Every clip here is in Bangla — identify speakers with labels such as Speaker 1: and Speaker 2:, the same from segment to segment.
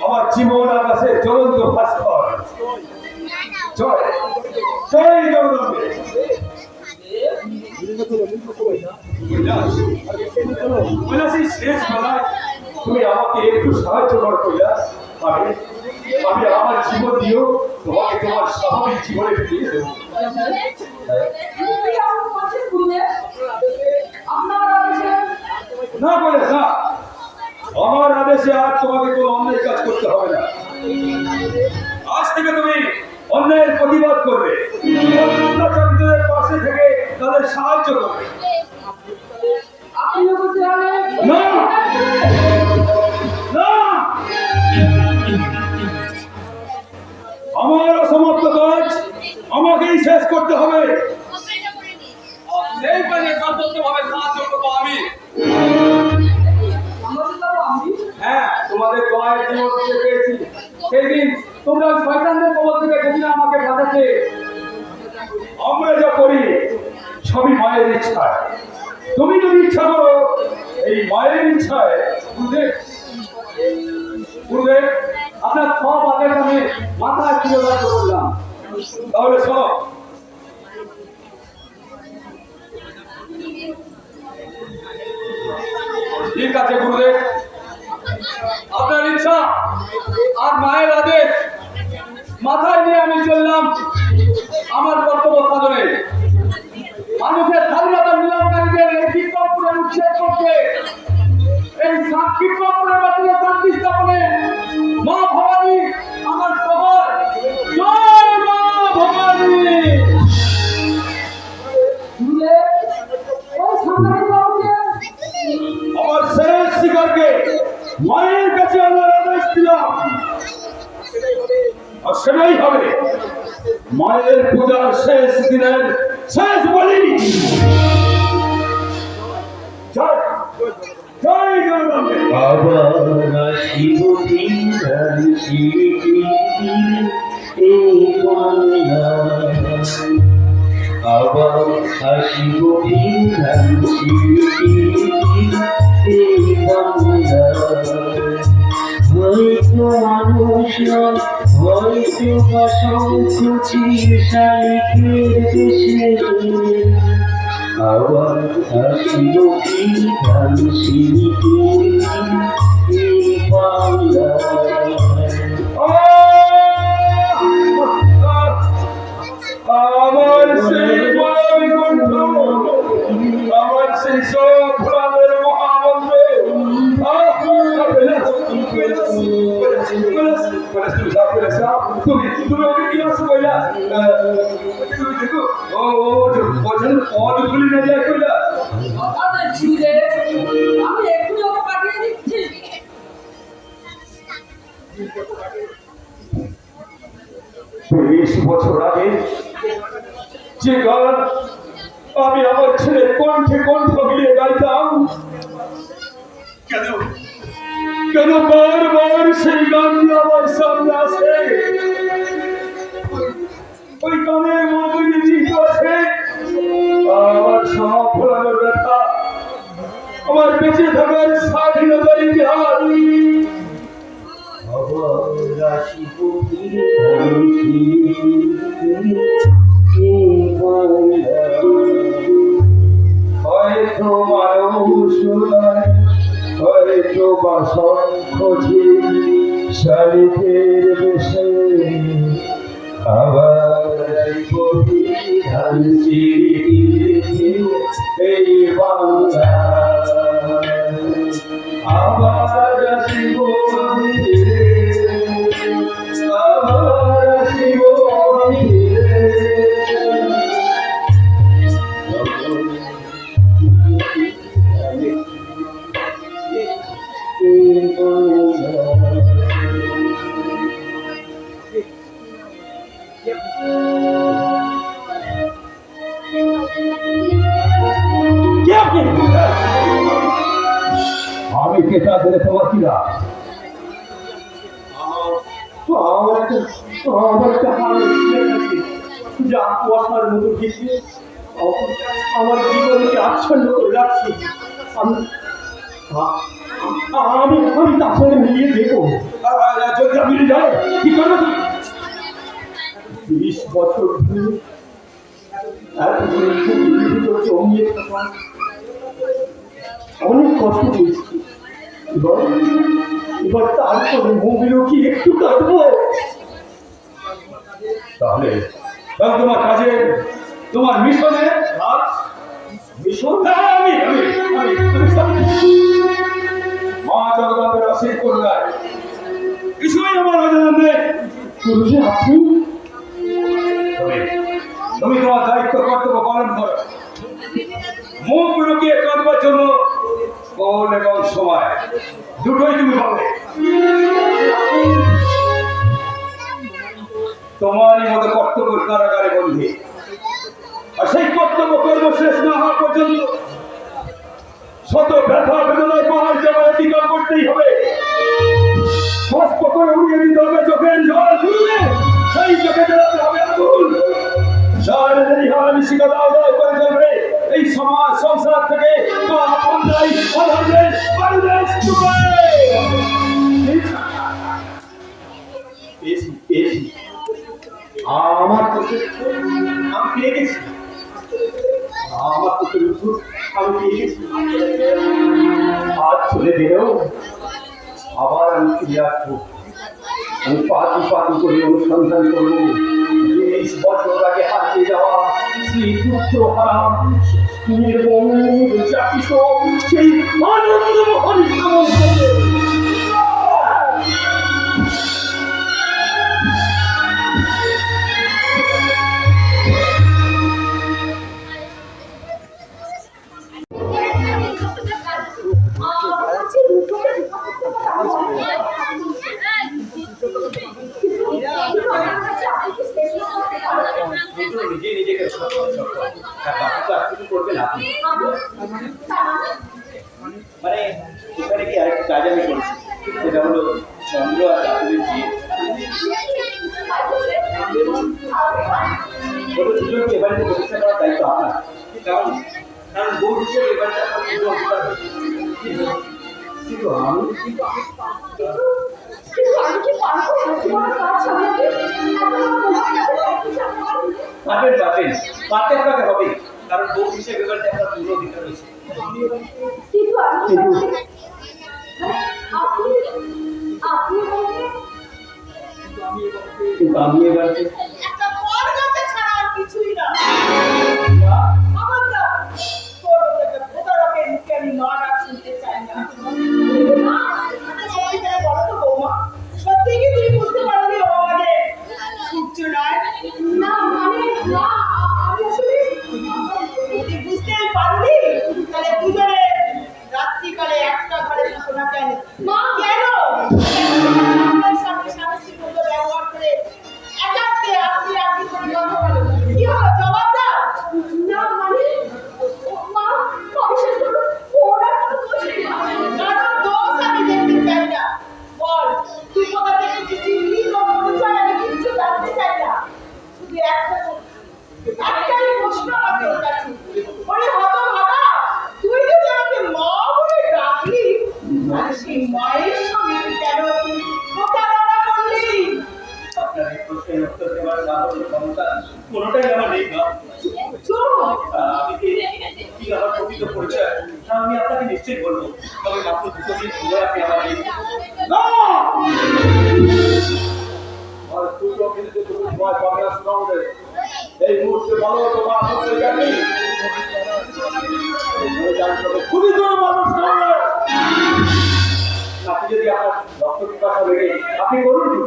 Speaker 1: আমার জীবন আকাশে জ্বলন্ত ভাস্কর জয় জয় জগন্নাথ। শেষ বেলায় তুমি আমাকে একটু সাহায্য করো কৈলাস। আমি আমার জীবন দিও তোমাকে তোমার স্বাভাবিক জীবনে ফিরিয়ে দেবো। না কৈলাস না, আমার আদেশে আর তোমাকে কোনো অন্যায় কাজ করতে হবে না। আজ থেকে তুমি অন্যায়ের প্রতিবাদ করবে, অত্যাচারীদের পাশে থেকে তাদের সাহায্য করবে। না না, আমার অসমাপ্ত কাজ আমাকেই শেষ করতে হবে। সেই কাজে সর্বোচ্চভাবে সাহায্য করবো আমি। হ্যাঁ, তোমাদের দয়ার জীবন দিয়ে পেয়েছি। সেই দিন তোমরা শয়তানদের কবল থেকে যেদিন আমাকে বাঁচাতে, আমরা যা করি সবই মায়ের ইচ্ছায়। তুমি যদি ইচ্ছা করো এই মায়ের ইচ্ছায়, গুরুদেব আপনার সব আদেশ আমি মাথায় তুলে রাখতে বললাম। তাহলে সব ঠিক আছে গুরুদেব, আপনার ইচ্ছা আর মায়ের আদেশ মাথায় নিয়ে আমি চললাম আমার কর্তব্য সাধনে। মানুষের স্বাধীনতা নিলামকারীদের এই বিক্ষোভকে উচ্ছেদ করতে, এই বিক্ষোভের মাধ্যমে শান্তি স্থাপনে মা ভবানী আমার শহর। জয় মা ভবানী। আমার শেষ শিকারকে মায়ের কাছে আমার আদেশ দিলাম, আর সেটাই হবে মায়ের পূজার শেষ দিনের শেষ বলি। জয় জয় জগন্নাথ।
Speaker 2: আবার আসিব হয়তো মানুষ হয়তো বা সংকুচির শালিকের দেশে আবার আসিব এই বাংলা।
Speaker 1: আমার সেই বৈকুণ্ঠ, আমার সেই সব প্রাণের মহামন্ত্র, তুমি ওকে কি আসো কৈলাস? দেখো অজগুলি না যায় কৈলাস।
Speaker 3: আমি একটু ওকে পাঠিয়ে দিচ্ছি।
Speaker 1: 20 বছর আগে যে গান আমি আমার ছেলের কণ্ঠে কণ্ঠ মিলিয়ে গাইতাম, কেন বারবার সেই গান আমার সামনে আসে? ওই গানের মধ্যে নিহিত আছে আমার সব ভোলানোর ব্যথা, আমার বেঁচে থাকার স্বাধীনতার ইতিহাস।
Speaker 2: আবার আসিব
Speaker 1: হয়তো মানুষ নয়, হয়তো বা শঙ্খছি শালিকের বেশে আবার ধান এই বাংলা আবার আসিব ফিরে, আবার আসিব ফিরে। আমি কে তা ধরে তোমার কিরা আমার একটা হাল যা কুয়াশার মতো ঘেঁষে আমার জীবনকে আচ্ছন্ন করে রাখছি। আমি তার সঙ্গে মিলিয়ে দেখবো যদি মিলে যায় কি করবো। 30 বছর ধরে জমিয়ে থাকা অনেক কষ্ট পেয়েছি। এবার তারপরে মুভিও কি একটু কাটবো। তাহলে তোমার কাজে তোমার মিশনে মিশন মা জগন্নাথের আশীর করলায় কিছুই আমার অজানা নেই। আপনি তুমি তোমার দায়িত্ব কর্তব্য পালন করো। মুখ লুকিয়ে কাঁদবার জন্য কোন এবং সময় দুটোই তুমি পাবে। তোমারই মতো কর্তব্য কারাগারে বন্দী, আর সেই কর্তব্য কর্ম শেষ না হওয়া পর্যন্ত শত ব্যথা বেদনায় পাহাড় জমায় অতিক্রম করতেই হবে। স্পষ্ট করে উড়িয়ে দিতে হবে চোখের জল ঘুরবে, সেই চোখে জ্বালাতে হবে আগুন। এই সমাজ সংসার থেকে আমার আমি ফিরে গেছি, আমার আমি ফিরে গেছি। আজ চলে গেলেও আবার আমি ফিরে আসবো। আমি পাতি করে অনুসন্ধান করবো 20 বছর আগে হারিয়ে যাওয়া সেই পুত্র হারা জাতিস সেই আনন্দ মহান সামন্ত।
Speaker 4: মানে এখানে কি আরেকটা কাজ আমি করছি, সেটা হলো চন্দ্র আর চাঁদের দুজনকে এবারে প্রতিষ্ঠা করার দায়িত্ব আপনার। কারণ কারণ বউ হিসেবে এবারে আপনার পুরো অধিকার হয়েছে। কিন্তু আমি পারবেন আপনাকে হবে, কারণ বউ হিসেবে এবারে আপনার পুরো অধিকার হয়েছে। কিন্তু আমি এবার
Speaker 3: রাত্রিকালে একটা ঘরে থাকো না কেন? কেন ব্যবহার করে একাত্তে
Speaker 4: কোনোটাই আমার নেই মা। আমি কি আমার প্রকৃত পরিচয় তা আমি আপনাকে নিশ্চয়ই বলবো, তবে মাত্র 2 দিন সময় আপনি আমার নেই।
Speaker 1: না! আর দুটো মিনিটে তুমি সময় পাবে না শোনাবে। এই মুহূর্তে বলো তোমার মধ্যে জ্ঞানী। খুবই জোর মানুষ শোনাবে। আপনি যদি আপনার রক্ত পিপাসা বেড়ে আপনি করুন কি?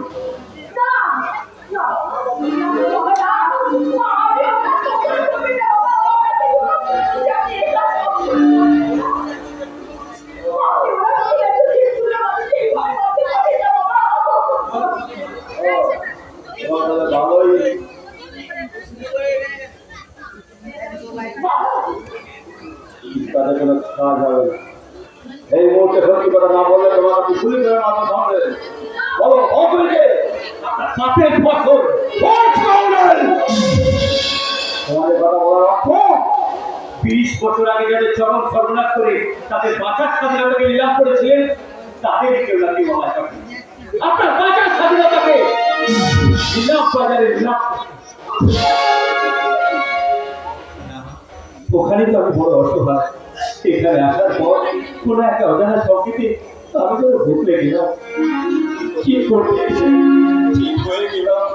Speaker 1: ভালোই তাদের কোনো কাজ হবে না। এই মুহূর্তে সত্যি কথা না বললে তোমার আপনি পুলিশ ধরে মাথা ধরবে। বলো অপরিকে আপনার পাপের ফসল তোমাদের কথা বলার অর্থ
Speaker 4: 20 বছর আগে যাদের চরম সর্বনাশ করে তাদের বাঁচার স্বাধীনতাকে নিলাম করেছিলেন, তাদের কেউ নাকি বলা যাবে
Speaker 1: আপনার বাঁচার স্বাধীনতাকে নিলাম বাজারে নিলাম।
Speaker 4: ওখানে তো আমি বড় অসহায়। এখানে আসার পর কোনো একটা অজানা সংকেতে আমি তো ভুগলে গেলাম। কি করতে ঠিক হয়ে গেলাম,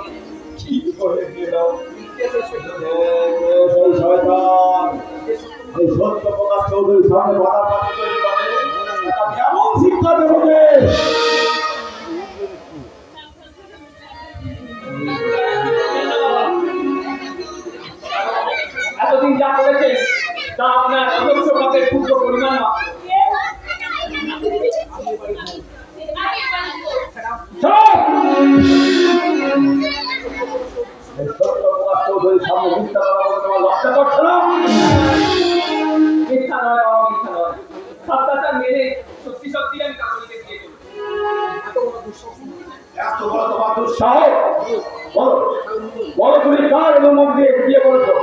Speaker 4: ঠিক হয়ে গেলাম।
Speaker 1: শয়তান এই সত্য প্রকাশ চৌধুরীর সামনে বাধা প্রাপ্ত তৈরি করে এটা কেমন শিক্ষা দেবো যে?
Speaker 4: এতদিন যা করেছে তা আপনার অজস্র পাপের পূর্ণ পরিমাণ না।
Speaker 1: এই সত্য প্রকাশ চৌধুরীর সামনে মিথ্যা কথা বলে তোমার লজ্জা করছে না?
Speaker 4: মিথ্যা নয় বাবা, মিথ্যা নয়। সত্যটা মেনে সত্যি সত্যি আমি কাকুলিকে দিয়ে দেবো।
Speaker 1: এত বড় তোমার দুঃসাহস? বলো বলো তুমি কার অনুমতি দিয়ে বিয়ে করেছো?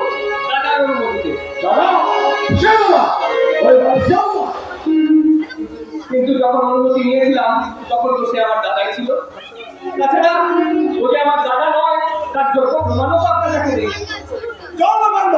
Speaker 4: দাদার অনুমতিতে।
Speaker 1: দাদা সে বাবা ওই বাবা
Speaker 4: কিন্তু যখন অনুমতি নিয়েছিলাম তখন তো সে আমার দাদাই ছিল। তাছাড়া ও যে আমার দাদা নয় তার যোগ্য প্রমাণও তো আপনার কাছে নেই।
Speaker 1: জন্মকাণ্ড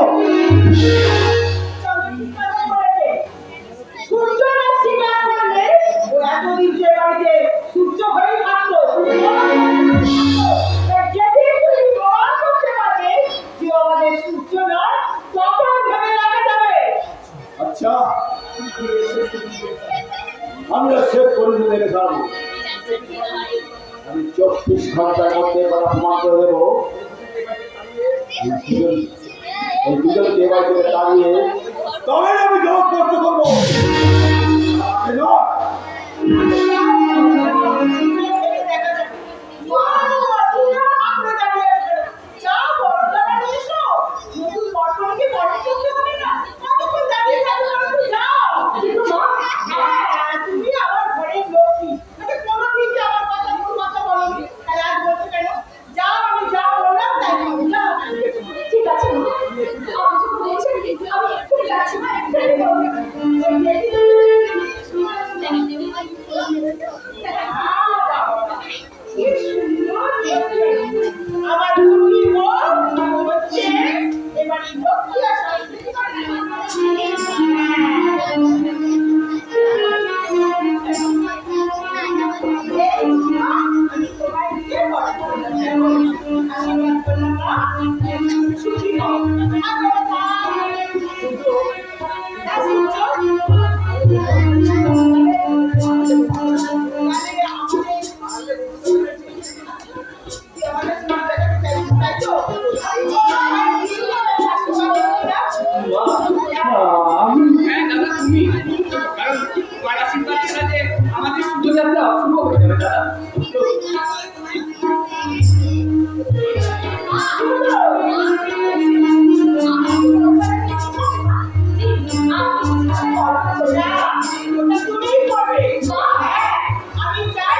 Speaker 1: আচ্ছা আমরা শেষ করে দেখে ছাড়বো। আমি 24 ঘন্টার মধ্যে কথা প্রমাণ করে দেবো। এই দুজনকে এবার থেকে তাড়িয়ে তবে আমি জবাব করতে করবো।
Speaker 3: ঠিক আছে আপনি যখন বলছেন আমি এক্ষুনি যাচ্ছি
Speaker 2: আমার দুটি বোন হচ্ছে এবারে লক্ষ্মী আর
Speaker 4: হ্যাঁ দাদা তুমি, কারণ তোমার আশীর্বাদ ছাড়া যে আমাদের শুভযাত্রা অশুভ হয়ে যাবে দাদা।
Speaker 2: আমি চাই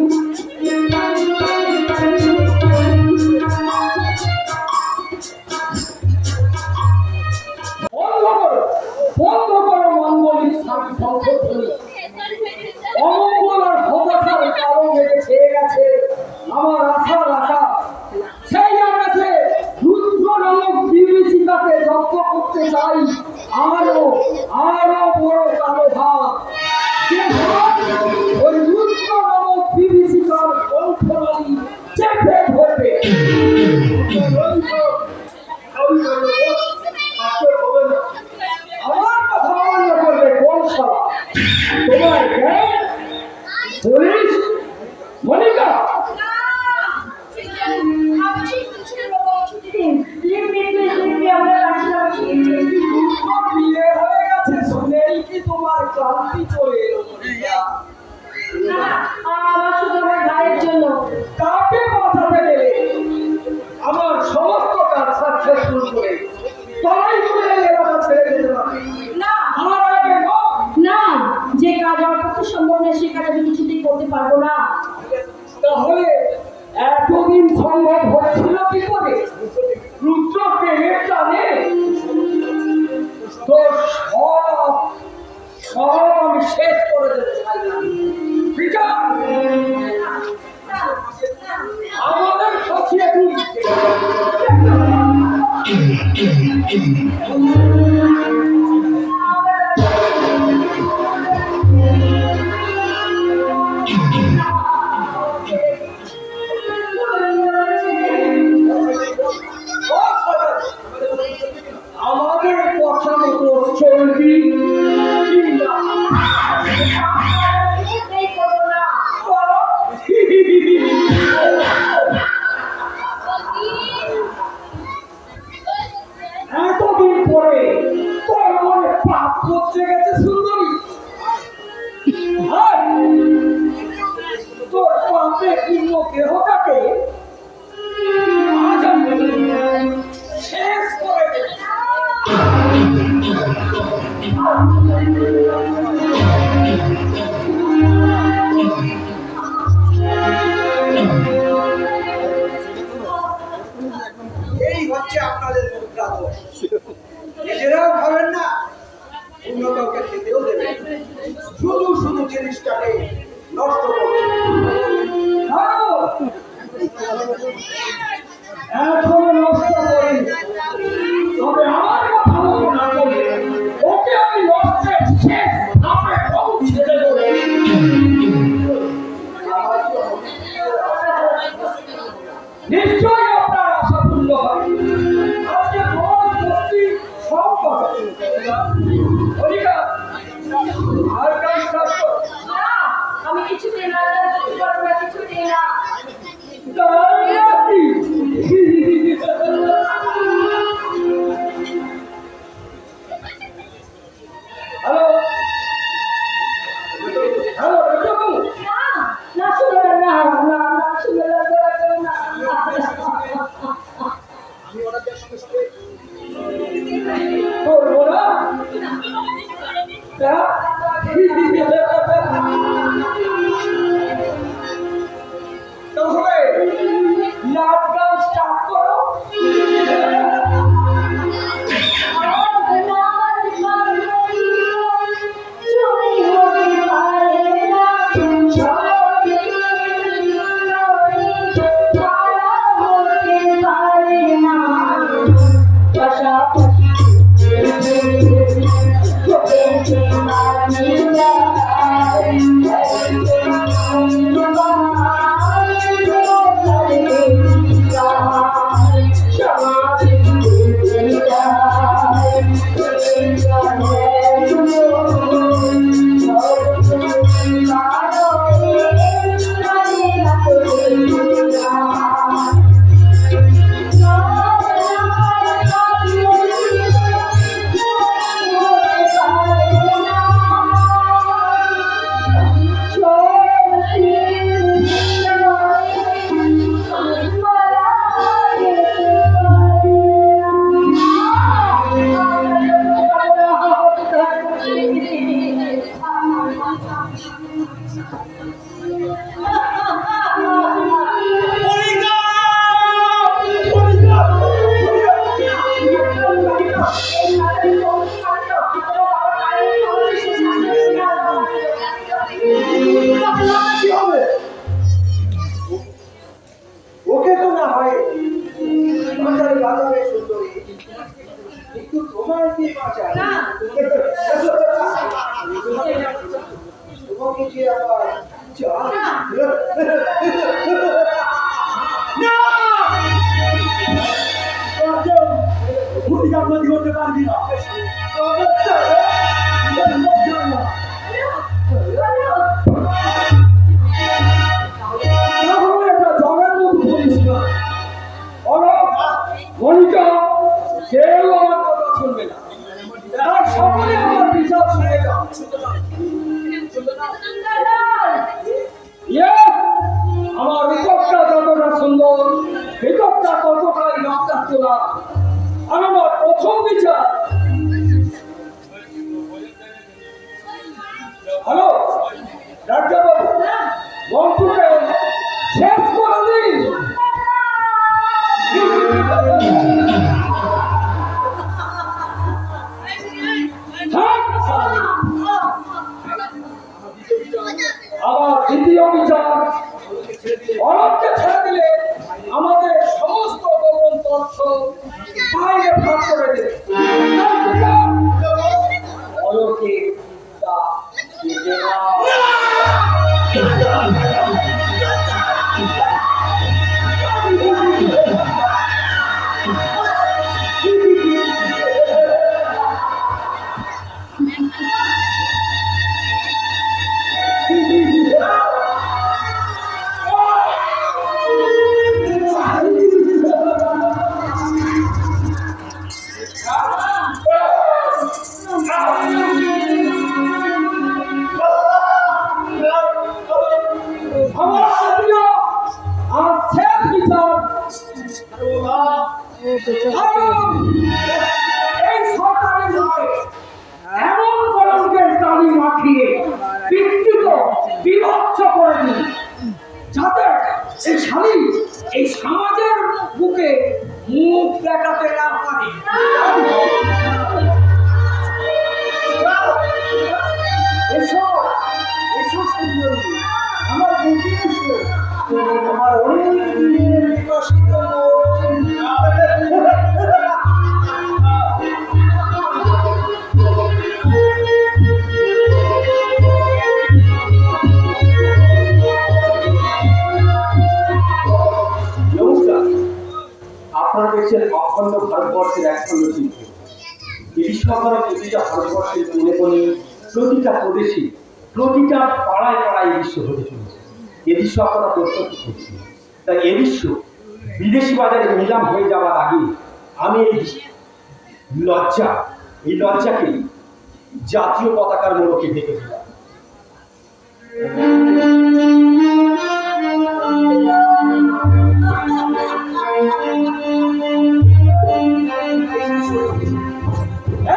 Speaker 2: আমি
Speaker 1: পুলিশ? মনিকা, বিয়ে হয়ে গেছে শুনেই কি তোমার ক্লান্তি চলে এলো মনিকা? কাকে বাঁচাতে গেলে আমার সমস্ত কাজ সাকসেসফুল করে তাই করে এলাকা ছেড়ে যেতে পারে আমার আগে
Speaker 3: যে কাজ আমার পক্ষে সম্ভব নয় সে কাজ আমি কিছুতেই করতে পারবো না।
Speaker 1: তাহলে এতদিন সম্ভব হচ্ছিল কি করে? রুদ্র প্রেমের টানে তো সব সব আমি শেষ করে দেবো। আমাদের সচিয়ে তুই আমাদের কথা মতো চলবি কি না? এতদিন পরে তোর মনে পাপ করতে গেছে সুন্দরী। আর তোর পাপে পূর্ণ দেহটাকে আজ আমি শেষ করে দেব।
Speaker 5: এই হচ্ছে আপনাদের মুদ্রা দোষ। নিজেরাও খাবেন না, অন্য কাউকে খেতেও দেবেন, শুধু শুধু জিনিসটাকে নষ্ট করছেন।
Speaker 1: এখনো নষ্ট করি, তবে আমার কথা মতো না করলে ওকে আমি নষ্টের শেষ ধাপে পৌঁছে দেবো। নিশ্চয়ই আপনার আশা পূর্ণ হবে। আজকে তোমার বস্তি সব কথা মনিকা, আর কাজ কাজ করো।
Speaker 3: আমি কিছুতেই না পারবো না, কিছুতেই না।
Speaker 1: হ্যালো হ্যালো ডাক্তারবাবু,
Speaker 3: না শুনে না শুনে না।
Speaker 5: আমি ওনাদের সঙ্গে সঙ্গে
Speaker 1: করবো না? তাহলে নাচ গান স্টার্ট করো।
Speaker 5: ওকে তো না হয় বাজারে বাজারে সুন্দরী, কিন্তু তোমার কি বাঁচা? তোমাকে যে আবার
Speaker 1: করতে পারবি না। শেষ করে দিন। আবার দ্বিতীয় বিচার, অরবকে ছেড়ে দিলে আমাদের সমস্ত গোপন তথ্য বাইরে ফাঁস করে দেবে। অরবকে তা দেবে না। এই সরকারের নয়, এমন কলঙ্কের কালি মাখিয়ে বিকৃত বিভৎস করে দিন, যাতে এই শালী এই সমাজের বুকে মুখ দেখাতে না পারে। এসো এসো সুন্দরী, আমার বুকে এসো, আমার অনেক দিনের বিকশিত
Speaker 4: আপনারা দেখছেন অখণ্ড ভারতবর্ষের একখণ্ড চিত্র। বিশ্বকরা প্রতিটা ভারতবর্ষের কোণে কোণে, প্রতিটা প্রদেশে, প্রতিটা পাড়ায় পাড়ায় এই বিশ্ব হতে চলেছে। এ বিশ্ব আপনারা প্রত্যক্ষ করছেন। তাই এ বিশ্ব বিদেশি বাজারে নিলাম হয়ে যাওয়ার আগে আমি এই লজ্জাকে জাতীয় পতাকার মোড়কে ঢেকে দিলাম।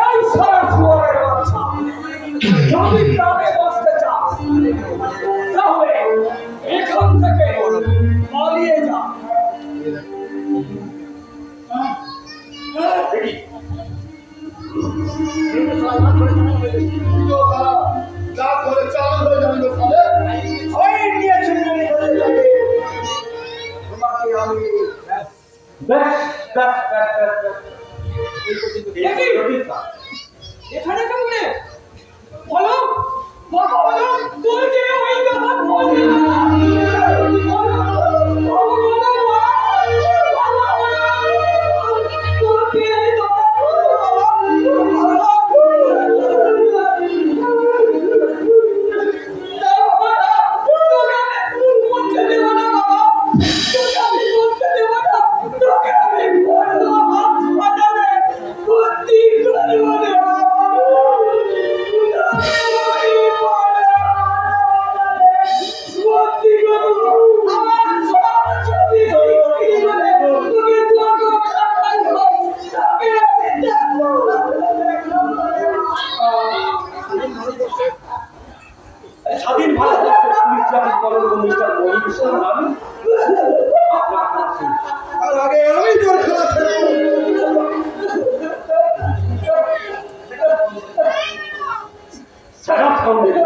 Speaker 1: এই সারা শুয়োরের বাচ্চা, যদি গ্রামে বসতে চাস তাহলে এখান থেকে পালিয়ে যা। এখানে কেমনে বলো বাবা, বলো তুই যে ওই কথা বললি না।
Speaker 4: স্বাধীন ভারতবর্ষের পুলিশ জাতির কলঙ্ক মিস্টার মনির সাহান আপনার কাছে
Speaker 5: আর আগে আমি তোর খেলা
Speaker 4: Shut up, Congress.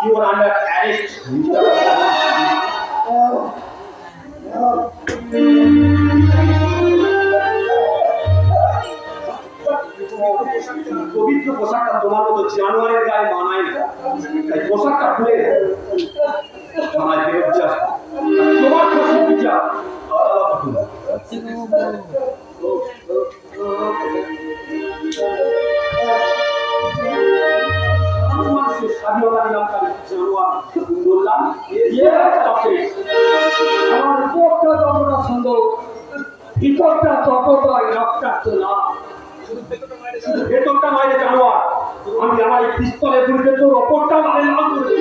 Speaker 4: You are under arrest, Mr. পবিত্র পোশাকটা তোমার মতো জানোয়ারের গায়ে মানায় না, তাই পোশাকটা খুলে থানায় ফেরত যাস। তোমার প্রশ্ন বিচার আদালত করবে। স্বাধীনতা নিলামকারী জানোয়ার বললাম,
Speaker 1: আমার উপরটা যতটা সুন্দর, ভিতরটা ততটাই রক্তাক্ত না।
Speaker 4: ভেতরটা মাইরে জানোয়ার, আমি আমার এই পিস্তলের গুলিতে তোর ওপরটা মারে লাল করে দেব।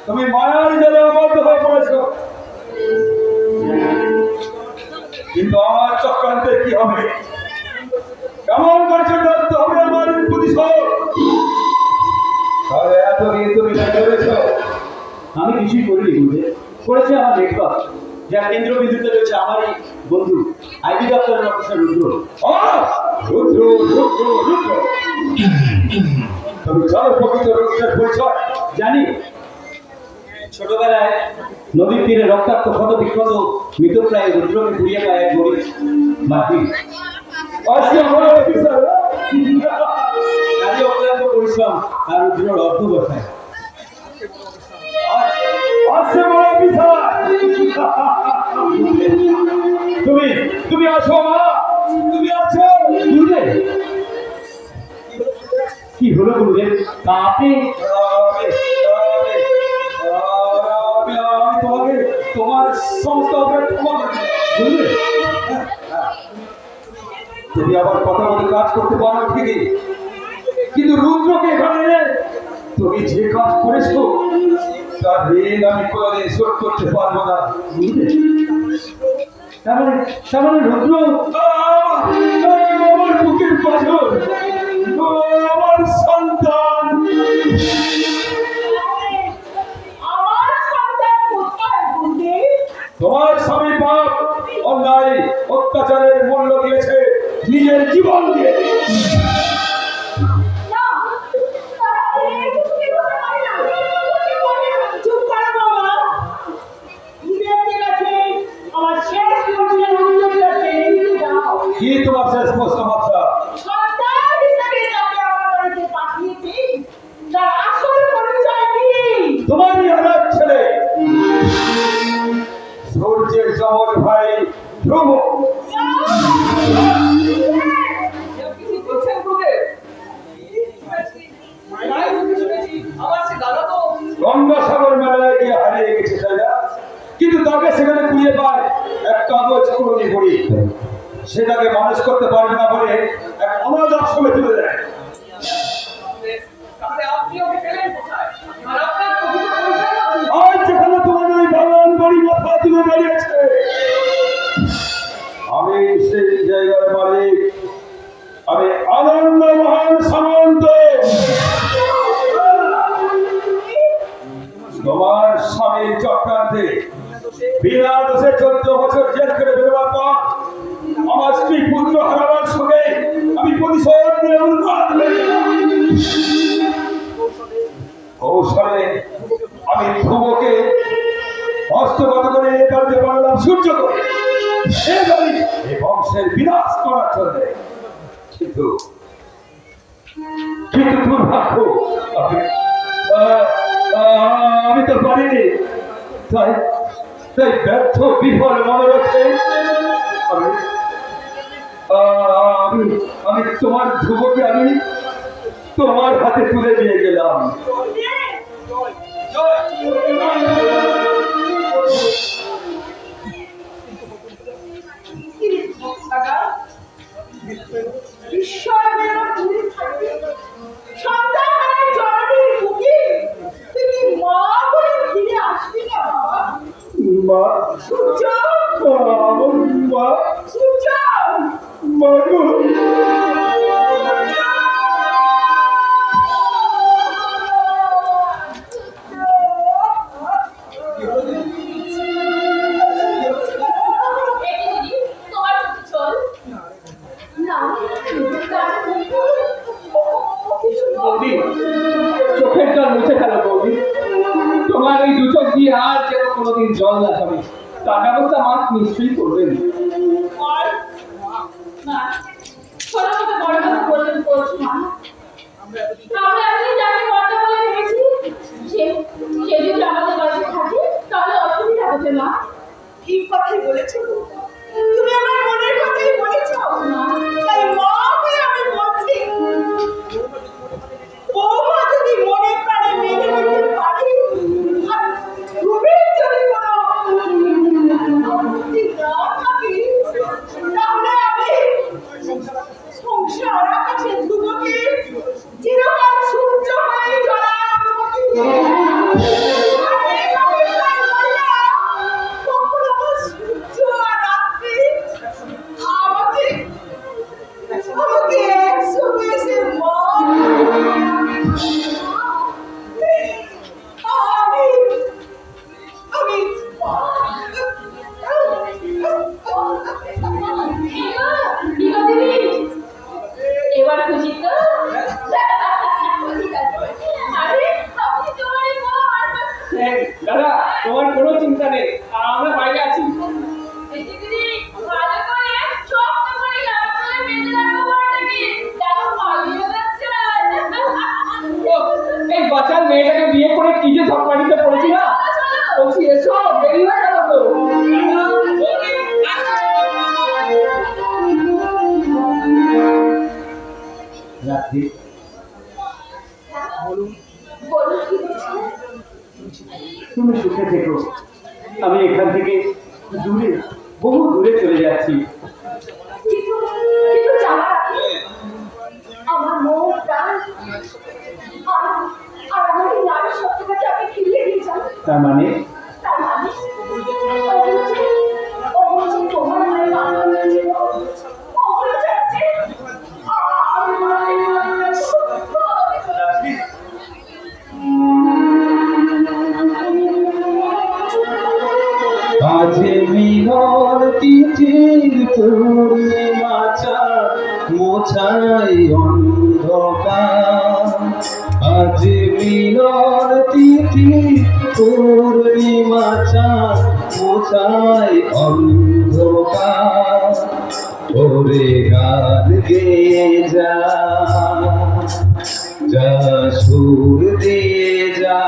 Speaker 1: তুমি মায়ার জালে আবদ্ধ হয়ে পড়েছ, কিন্তু আমার চক্রান্তে কি হবে? কেমন করেছো জানতে হবে আমার প্রতিশোধ। তাহলে এতদিন তুমি করেছ?
Speaker 4: আমি কিছুই করিনি বুঝে, করেছে আমার নেটওয়ার্ক, যার কেন্দ্রবিন্দুতে রয়েছে আমারই বন্ধু আইবি দপ্তরের অফিসার রুদ্র।
Speaker 1: রুদ্র রুদ্র রুদ্র, তুমি জানো প্রকৃত রুদ্রের পরিচয়?
Speaker 4: জানি, ছোটবেলায় নদীর তীরে রক্তাক্ত ক্ষত বিক্ষত মৃতপ্রায় রুদ্রকে ঘুরিয়ে পায় এক গরিব মাটি। তারই অক্লান্ত পরিশ্রম আর রুদ্রর অর্ধবসায়।
Speaker 1: তুমি তুমি আছো মা, তুমি আছো।
Speaker 4: কি হলো গুরুদেব? আপনি
Speaker 1: আমি তোমাকে তোমার সমস্ত অপরাধ ক্ষমা করে দিই। তুমি আবার কথা বলে কাজ করতে পারো ঠিকই, কিন্তু রুদ্রকে এখানে এনে তুমি যে কাজ করেছো তার ঋণ আমি কোনোদিন শোধ করতে পারবো না।
Speaker 4: সামনে রুদ্র
Speaker 1: আমার বুকের পাথর, আমার সন্তান।
Speaker 2: আমার সন্তান কোথায় বুঝি?
Speaker 1: তোমার স্বামী পাপ অন্যায় অত্যাচারের মূল্য দিয়েছে নিজের জীবন দিয়ে।
Speaker 3: না, তারা এই কিছুকে করতে পারে না। ওকে বলে না।
Speaker 2: চুপ করো বাবা। বুঝে গেছে আমার শেষ পর্যন্ত উত্তর আছে। দাও।
Speaker 1: কি তোমার শেষ প্রশ্ন মাত্রা?
Speaker 2: সন্তান হিসেবে যাকে আমার বাড়িতে পাঠিয়েছি তার আসল পরিচয় কি?
Speaker 1: তোমারই হারার ছেলে, সূর্যের জমর ভাই ধ্রুব। গঙ্গাসাগর মেলায় গিয়ে হারিয়ে গেছে তাই না? কিন্তু তাকে সেখানে খুঁজে পায় এক কাগজ পুরনি পড়ি। সেটাকে মানুষ করতে পারবে না বলে এক অনাথ আশ্রমে তুলে দেয়। আজ যেখানে তোমাদের ওই বাগান বাড়ি মাথা তুলে দাঁড়িয়েছে, আমি সেই জায়গার মালিক। আমি আনন্দ মহান সামন্ত। তোমার স্বামীর চক্রান্তে বিনা দোষে 14 বছর জেল করে বেরোবার পর আমার স্ত্রী পুত্র হারাবার সঙ্গে আমি প্রতিশোধ নিয়ে উন্মাদ হয়ে গেলাম। কৌশলে আমি ধ্রুবকে হস্তগত করে এবারে বাড়লাম সূর্য করে এবারে এই বংশের বিনাশ করার জন্য। কিন্তু দুর্ভাগ্য, আমি তো পারিনি। তাই তাই ব্যর্থ বিফল মনোরথে আমি তোমার ধ্রুবকে আমি তোমার হাতে তুলে দিয়ে গেলাম।
Speaker 2: বিস্ময়ের দূরে থাকবে সন্তানের জননীর বুকে তুমি মা বলে ফিরে আসবে না বাবা।
Speaker 1: মা,
Speaker 2: সূর্য,
Speaker 1: আমার মা,
Speaker 2: সূর্য,
Speaker 1: মা গো। কোনোদিন জল না খাবে তার ব্যবস্থা মা নিশ্চয়ই করবেন।
Speaker 3: আর মা ছোট ছোট বড় কথা বললেন বলছি মা আমরা এতদিন যাকে করতে বলে ভেবেছি সে যদি আমাদের বাড়িতে থাকে তাহলে অসুবিধা হচ্ছে না।
Speaker 2: ঠিক কথাই বলেছো গো। তুমি আমার মনের কথাই বলেছো তাই মা হয়ে আমি বলছি বৌমা যদি মনে প্রাণে মেনে নিতে পারে আর তুমি যদি কোনো আপত্তি না থাকে তাহলে আমি সংসার আকাশে ধ্রুবকে চিরকাল সূর্য হয়ে জ্বলার অনুমতি দিয়ে
Speaker 3: এবার খুশি তো? আরে আপনি তোমার এই বউ আর
Speaker 1: দাদা তোমার কোনো চিন্তা নেই, আমরা বাইরে আছি।
Speaker 3: দিদি ভালো করে শক্ত করে গাড়ি করে বেঁধে রাখো বড়টাকে, যেন পালিয়ে যাচ্ছে।
Speaker 1: ও, এই বাচ্চার মেয়েটাকে বিয়ে করে কি যে ঝকমারিতে পড়েছি না, বলছি এসো দেরি হয়ে গেল তো।
Speaker 4: রাত্রি
Speaker 3: বলুন কি বলছেন?
Speaker 4: তুমি সুখে থেকো, আমি এখান থেকে দূরে বহু দূরে চলে যাচ্ছি।
Speaker 3: কিন্তু যাওয়ার আগে আমার মন প্রাণ আর আমার এই নারী সত্যটাকে আপনি ফিরিয়ে দিয়ে যান।
Speaker 4: তার মানে
Speaker 3: তার মানে ও যে তোমার মায়ের বাবা হয়েছিল, ওগুলো যাচ্ছে
Speaker 4: আজ মিলন তিথির পূর্ণিমা চাঁদ মোছাই অন্ধকার। আজ মিলন তিথি পূর্ণিমা চাঁদ মোছাই অন্ধকার। ওরে গান গেয়ে যা যা সুর দিয়ে যা,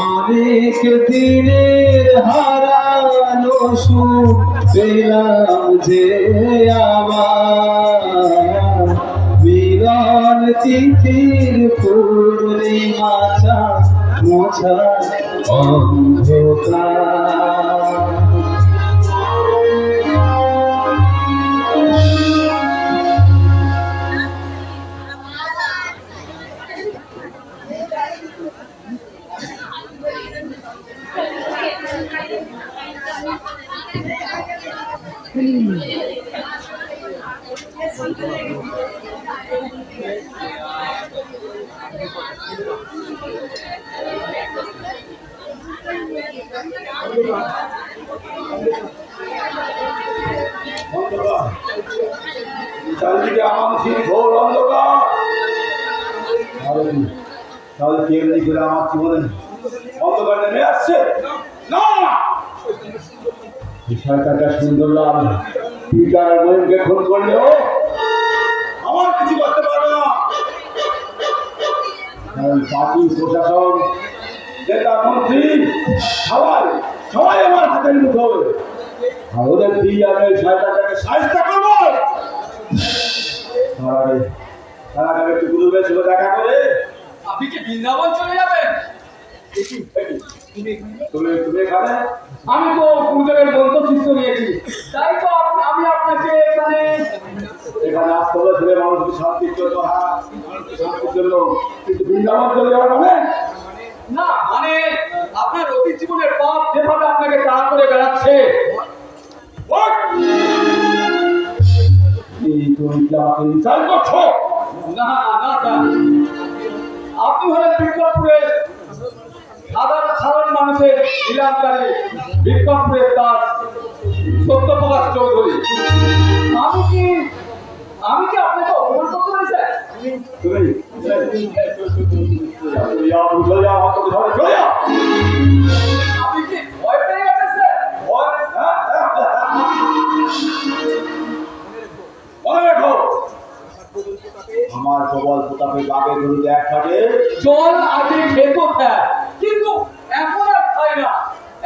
Speaker 4: অনেক দিনের হারানো সুখ পেলাম যে আমার। মিলন তিথির পূর্ণিমা চাঁদ মোছা অন্ধকার।
Speaker 1: চারিদিকে আমাদের ঘোর অন্ধকার।
Speaker 4: তাহলে কেমনি করে আমার জীবনে
Speaker 1: অন্ধকার নেমে আসছে না।
Speaker 4: বিষয়টা সুন্দর লাভ পিতার বোনকে খুন করলেও
Speaker 1: আমার কিছু করতে পারবে না।
Speaker 4: কারণ পার্টি প্রশাসন
Speaker 1: নেতা মন্ত্রী সবাই সবাই আমার হাতের মুঠো হবে।
Speaker 4: আর ওদের দিয়ে আমি ওই শয়তানটাকে
Speaker 1: সাহায্য করবো।
Speaker 4: তার আগে একটু গুরুবের সঙ্গে দেখা করে
Speaker 1: আপনি কি বৃন্দাবন চলে যাবেন?
Speaker 4: তুমি তুমি খাবে।
Speaker 1: আমি তো গুরুদেবের মন্ত্র শিষ্য নিয়েছি, তাই তো আমি আপনাকে এখানে
Speaker 4: আসতে হবে ছেলে মানুষকে শান্তির জন্য, হ্যাঁ শান্তির জন্য, কিন্তু
Speaker 1: বৃন্দাবন চলে যাওয়ার না মানে আপনার অতীত জীবনের পাপ যেভাবে আপনাকে তাড়া করে বেড়াচ্ছে।
Speaker 4: তুমি কি আমাকে ইনসাল্ট করছো?
Speaker 1: না না স্যার, আপনি হলেন বিক্রমপুরের সাধারণ মানুষের ইলাকারী বিক্রমপুরের দাস সত্যপ্রকাশ চৌধুরী। আমি কি আপনাকে অপমান করতে পারি স্যার?
Speaker 4: বুঝে যাও আমার তো ধরে চলে যাও।
Speaker 1: আপনি কি ভয় পেয়ে গেছেন স্যার?
Speaker 4: মনে রেখো আমার প্রবল প্রতাপে বাঘে গরুতে এক থাকে।
Speaker 1: জল আগে খেত স্যার, কিন্তু এখন আর খায় না।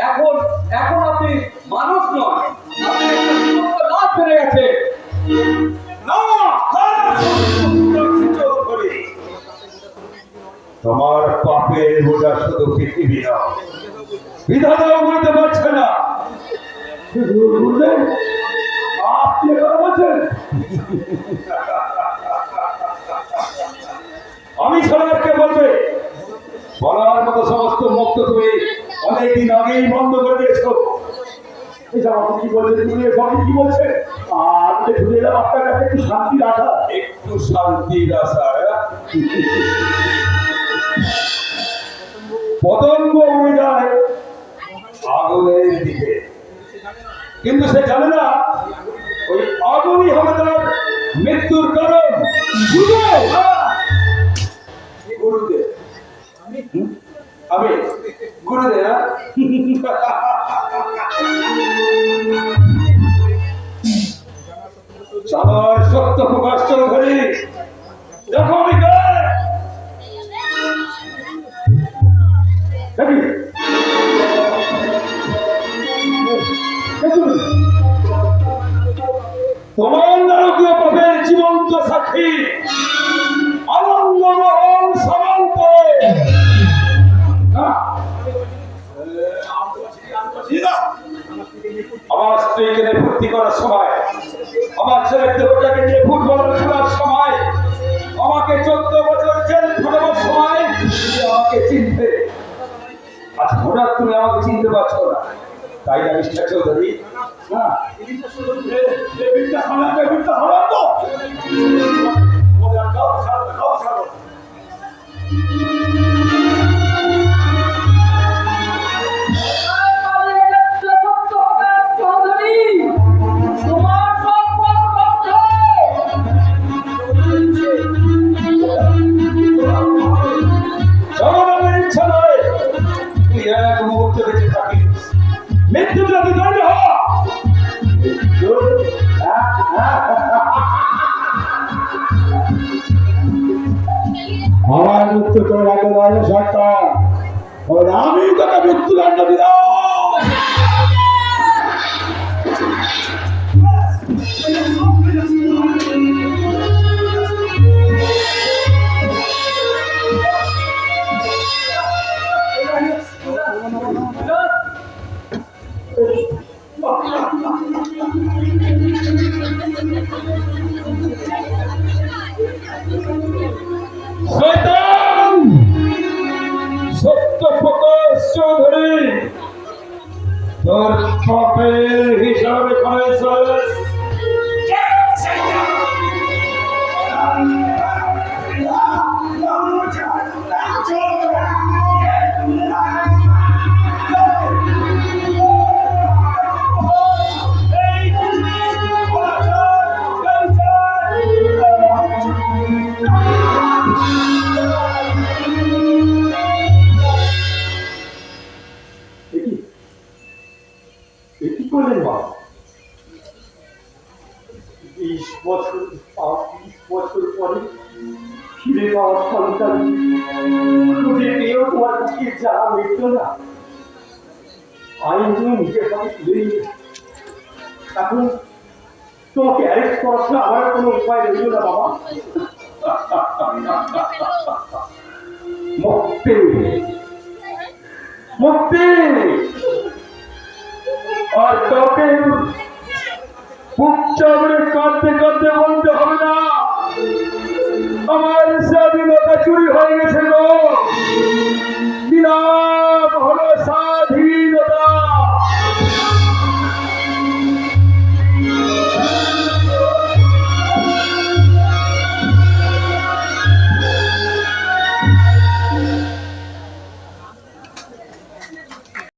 Speaker 1: এখন এখন আপনি মানুষ নন, আপনি একটা জীবন্ত লাভ বেড়ে গেছে।
Speaker 4: তোমার পাপের বোঝা শুধু পৃথিবী না, বিধাতাও বলতে পারছে না। বুঝলেন? আপনি কথা বলছেন, আমি ছাড়া আর কে বলবে? বলার মতো সমস্ত মুক্ত তুমি অনেকদিন আগেই বন্ধ করে দিয়েছো। কি বলছেন তুমি? সবই কি বলছে? আর ঘুরে এলাম আপনার কাছে একটু শান্তি রাখা, একটু শান্তির আশা। পতঙ্গ উড়ে যায় আগুনের দিকে, কিন্তু সে জানে না ওই আগুনই হবে তার মৃত্যুর কারণ। গুরুদেব, আমি গুরুদেব, চালার সত্য প্রকাশ চৌধুরী, দেখো আমি তোমার নারকীয় পাপের জীবন্ত সাক্ষী আনন্দমোহন সামন্ত। আমার স্ত্রীকে নিয়ে ভর্তি করার সময়, আমার ছেলের দেহটাকে নিয়ে ফুটবল খেলার সময়, আমাকে 14 বছর জেল খাটাবার সময় আমাকে চিনতে, আজ হঠাৎ তুমি আমাকে চিনতে পারছো না, তাই না মিস্টার চৌধুরী? না ইচ্ছা নয় তুই এক মুহূর্তে বেঁচে থাকিস, মৃত্যুটা তুই দণ্ড হ। আমার মৃত্যু তোর আগে নয় সরকার, আমি তোকে মৃত্যুদণ্ড দিলাম। শয়তান সত্য প্রকাশ চৌধুরী, তোর পাপের হিসাবে করেছিস। করলেন বাবা, 20 বছর পরে ফিরে পাওয়ার সন্তান খুঁজে পেয়েও তোমার কাছে যা মিটল না। আইন তুমি নিজের কাছে তুলে নিলে, এখন তোমাকে অ্যারেস্ট করার ছাড়া আমার কোনো উপায় রইল না বাবা। মুক্তি মুক্তি আর তোকে বুক চাপড়ে কাঁদতে কাঁদতে বলতে